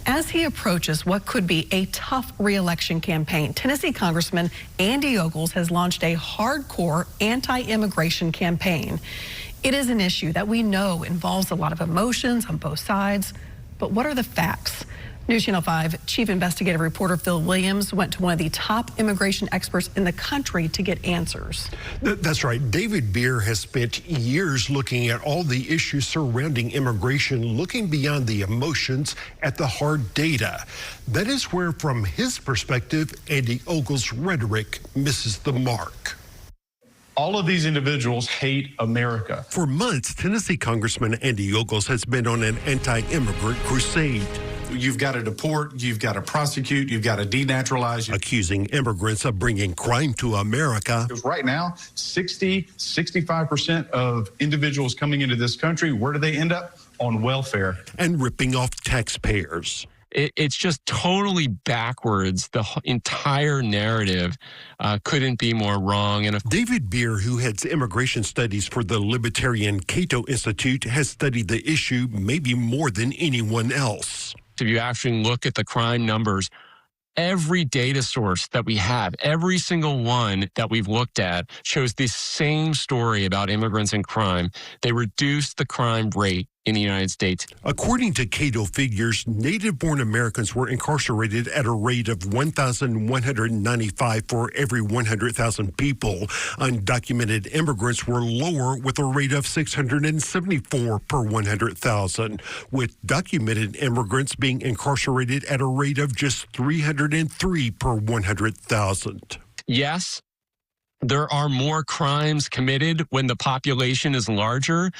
As he approaches what could be a tough re-election campaign, Tennessee Congressman Andy Ogles has launched a hardcore anti-immigration campaign. It is an issue that we know involves a lot of emotions on both sides, but what are the facts? News Channel 5 Chief Investigative Reporter Phil Williams went to one of the top immigration experts in the country to get answers. That's right. David Beer has spent years looking at all the issues surrounding immigration, looking beyond the emotions at the hard data. That is where, from his perspective, Andy Ogles' rhetoric misses the mark. All of these individuals hate America. For months, Tennessee Congressman Andy Ogles has been on an anti-immigrant crusade. You've got to deport, you've got to prosecute, you've got to denaturalize. Accusing immigrants of bringing crime to America. Because right now, 65% of individuals coming into this country, where do they end up? On welfare. And ripping off taxpayers. It's just totally backwards. The entire narrative couldn't be more wrong. And David Beer, who heads immigration studies for the libertarian Cato Institute, has studied the issue maybe more than anyone else. If you actually look at the crime numbers, every data source that we have, every single one that we've looked at shows the same story about immigrants and crime. They reduced the crime rate in the United States. According to Cato figures, native-born Americans were incarcerated at a rate of 1,195 for every 100,000 people. Undocumented immigrants were lower with a rate of 674 per 100,000, with documented immigrants being incarcerated at a rate of just 303 per 100,000. Yes, there are more crimes committed when the population is larger,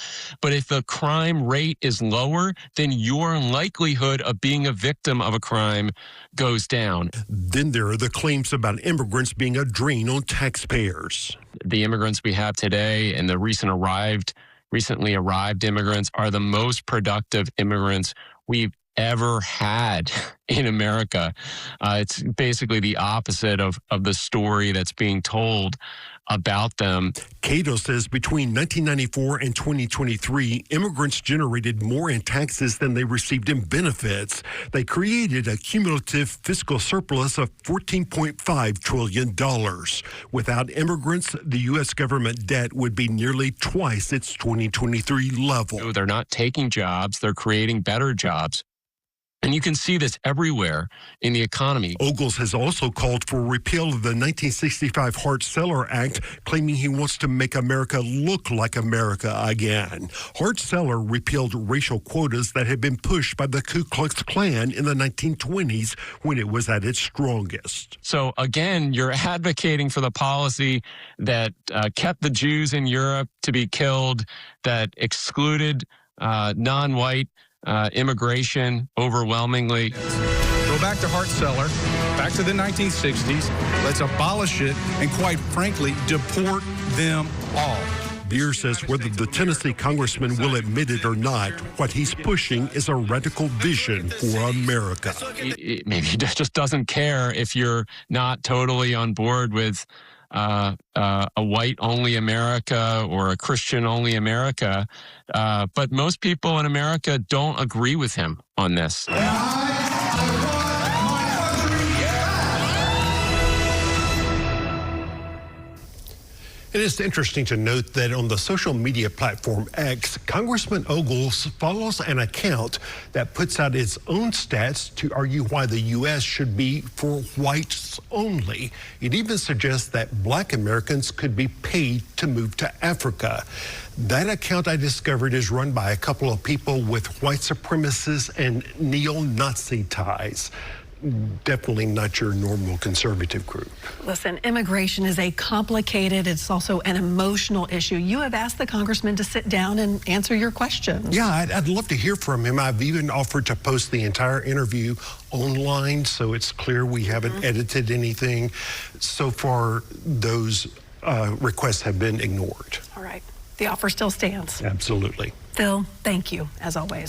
but if the crime rate is lower, then your likelihood of being a victim of a crime goes down. Then there are the claims about immigrants being a drain on taxpayers. The immigrants we have today and the recently arrived immigrants are the most productive immigrants we've ever had in America. It's basically the opposite of the story that's being told about them. Cato says between 1994 and 2023, immigrants generated more in taxes than they received in benefits. They created a cumulative fiscal surplus of $14.5 trillion. Without immigrants, the U.S. government debt would be nearly twice its 2023 level. They're not taking jobs, they're creating better jobs. And you can see this everywhere in the economy. Ogles has also called for repeal of the 1965 Hart-Celler Act, claiming he wants to make America look like America again. Hart-Celler repealed racial quotas that had been pushed by the Ku Klux Klan in the 1920s when it was at its strongest. So again, you're advocating for the policy that kept the Jews in Europe to be killed, that excluded non-white immigration overwhelmingly. Go back to Hart-Celler, back to the 1960s. Let's abolish it and, quite frankly, deport them all. Beer says whether the Tennessee congressman will admit it or not, what he's pushing is a radical vision for America. Maybe he just doesn't care if you're not totally on board with a white-only America or a Christian-only America. But most people in America don't agree with him on this. It is interesting to note that on the social media platform X, Congressman Ogles follows an account that puts out its own stats to argue why the U.S. should be for whites only. It even suggests that black Americans could be paid to move to Africa. That account, I discovered, is run by a couple of people with white supremacist and neo-Nazi ties. Definitely not your normal conservative group. Listen, immigration is a complicated, it's also an emotional issue. You have asked the congressman to sit down and answer your questions. Yeah, I'd love to hear from him. I've even offered to post the entire interview online, so it's clear we haven't edited anything. So far, those requests have been ignored. All right. The offer still stands. Absolutely. Phil, thank you, as always.